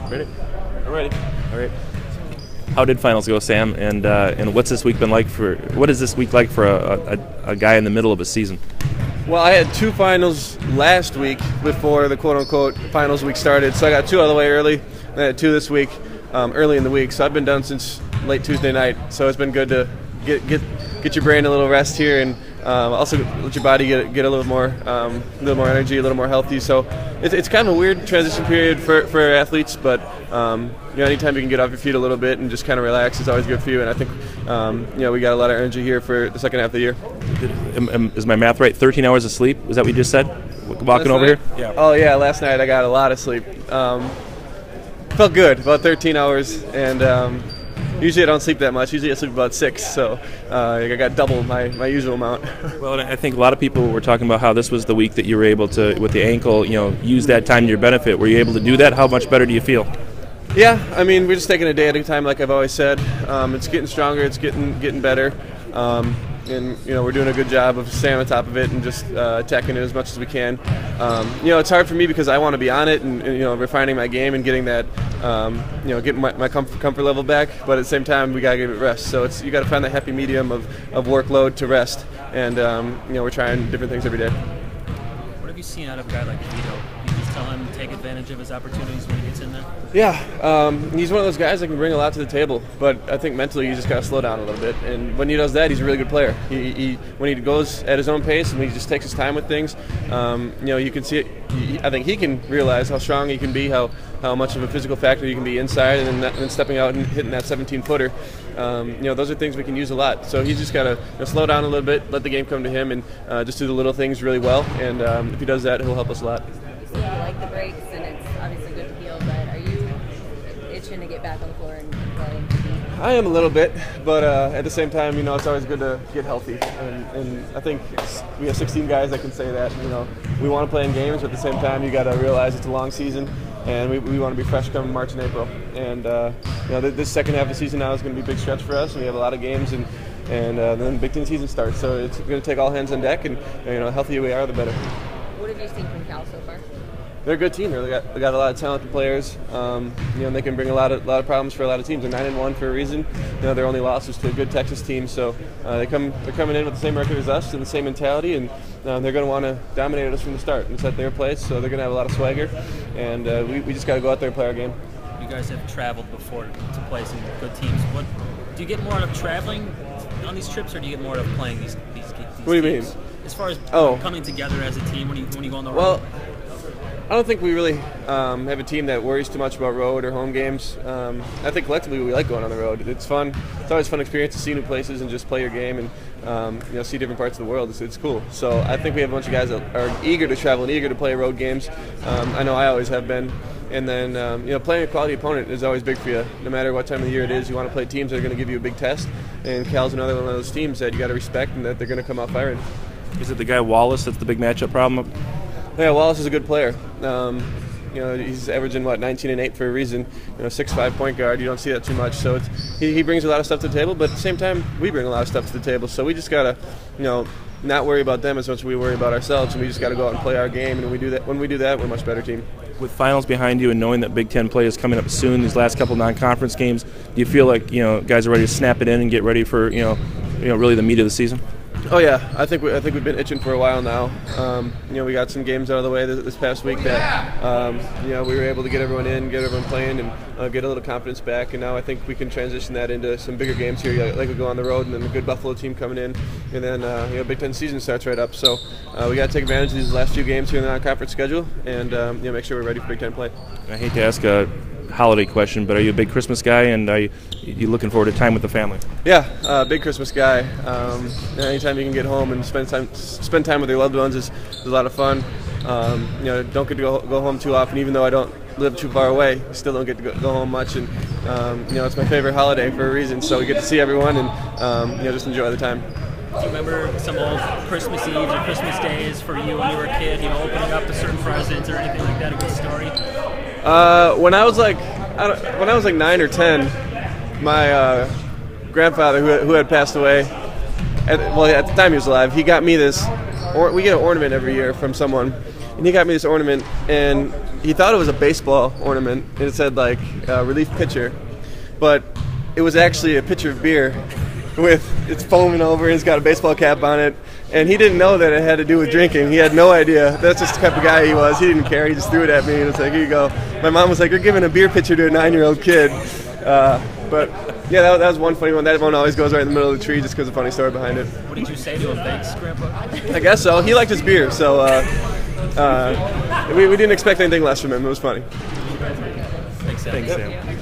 Ready? I'm ready. All right. How did finals go, Sam? And what's this week been like for? What is this week like for a guy in the middle of a season? Well, I had 2 finals last week before the quote-unquote finals week started, so I got 2 out of the way early. And I had 2 this week, early in the week. So I've been done since late Tuesday night. So it's been good to get your brain a little rest here, and also let your body get a little more energy, a little more healthy. So it's kind of a weird transition period for athletes, but anytime you can get off your feet a little bit and just kind of relax is always good for you. And I think we got a lot of energy here for the second half of the year. Is my math right? 13 hours of sleep? Is that what you just said? Walking over here? Yeah. Oh yeah, last night I got a lot of sleep. Felt good, about 13 hours, and usually I don't sleep that much. Usually I sleep about 6, so I got double my usual amount. Well, I think a lot of people were talking about how this was the week that you were able to, with the ankle, use that time to your benefit. Were you able to do that? How much better do you feel? Yeah, I mean, we're just taking a day at a time, like I've always said. It's getting stronger. It's getting better. And we're doing a good job of staying on top of it and just attacking it as much as we can. It's hard for me because I want to be on it and refining my game and getting that getting my comfort level back. But at the same time, we gotta give it rest. So you got to find that happy medium of workload to rest. And we're trying different things every day. What have you seen out of a guy like Vito? You just tell him to take advantage of his opportunities when he gets in there? Yeah, he's one of those guys that can bring a lot to the table, but I think mentally you just got to slow down a little bit. And when he does that, he's a really good player. When he goes at his own pace and when he just takes his time with things, you can see it. I think he can realize how strong he can be, how much of a physical factor he can be inside, and then stepping out and hitting that 17-footer. Those are things we can use a lot. So he's just got to slow down a little bit, let the game come to him, and just do the little things really well. And if he does that, he'll help us a lot. You like the breaks, and it's obviously good to feel, but are you itching to get back on the floor and play? I am a little bit, but at the same time, it's always good to get healthy. And I think we have 16 guys that can say that. We want to play in games, but at the same time, you got to realize it's a long season, and we want to be fresh come March and April. And this second half of the season now is going to be a big stretch for us, and we have a lot of games, and then the Big Ten season starts. So it's going to take all hands on deck, and the healthier we are, the better. What have you seen from Cal so far? They're a good team. They got a lot of talented players. And they can bring a lot of problems for a lot of teams. They're 9-1 for a reason. Their only loss is to a good Texas team. So they're coming in with the same record as us and the same mentality, and they're going to want to dominate us from the start. It's at their place, so they're going to have a lot of swagger. And we just got to go out there and play our game. You guys have traveled before to play some good teams. Do you get more out of traveling on these trips, or do you get more out of playing these games? What do you mean? As far as coming together as a team when you go on the road? Well, I don't think we really have a team that worries too much about road or home games. I think collectively we like going on the road. It's fun. It's always a fun experience to see new places and just play your game and see different parts of the world. It's cool. So I think we have a bunch of guys that are eager to travel and eager to play road games. I know I always have been. And then playing a quality opponent is always big for you. No matter what time of the year it is, you want to play teams that are going to give you a big test. And Cal's another one of those teams that you got to respect and that they're going to come out firing. Is it the guy Wallace that's the big matchup problem? Yeah, Wallace is a good player. He's averaging 19 and 8 for a reason. 6'5" point guard. You don't see that too much. So he brings a lot of stuff to the table, but at the same time we bring a lot of stuff to the table. So we just gotta not worry about them as much as we worry about ourselves, and we just gotta go out and play our game. And when we do that, we're a much better team. With finals behind you and knowing that Big Ten play is coming up soon, these last couple non-conference games, do you feel like guys are ready to snap it in and get ready for really the meat of the season? Oh yeah, I think we've been itching for a while now. We got some games out of the way this past week that we were able to get everyone in, get everyone playing, and get a little confidence back. And now I think we can transition that into some bigger games here, like we go on the road, and then a good Buffalo team coming in, and then Big Ten season starts right up. So we got to take advantage of these last few games here in the non-conference schedule, and make sure we're ready for Big Ten play. I hate to ask a holiday question, but are you a big Christmas guy, and are you looking forward to time with the family? Yeah, big Christmas guy. Anytime you can get home and spend time with your loved ones is a lot of fun. Don't get to go home too often, even though I don't live too far away. Still don't get to go home much, and it's my favorite holiday for a reason. So we get to see everyone and just enjoy the time. Do you remember some old Christmas Eves or Christmas days for you when you were a kid? Opening up a certain presents or anything like that? A good story. When I was like 9 or 10, my grandfather, who had passed away, at the time he was alive, he got me this. We get an ornament every year from someone, and he got me this ornament, and he thought it was a baseball ornament, and it said like relief pitcher, but it was actually a pitcher of beer with it's foaming over, and it's got a baseball cap on it, and he didn't know that it had to do with drinking. He had no idea. That's just the type of guy he was. He didn't care. He just threw it at me, and it's like, here you go. My mom was like, you're giving a beer pitcher to a 9-year-old kid. But yeah, that was one funny one. That one always goes right in the middle of the tree just because of the funny story behind it. What did you say to him? Thanks, Grandpa? I guess so. He liked his beer, so we didn't expect anything less from him. It was funny. Thanks, Sam. Thanks, Sam.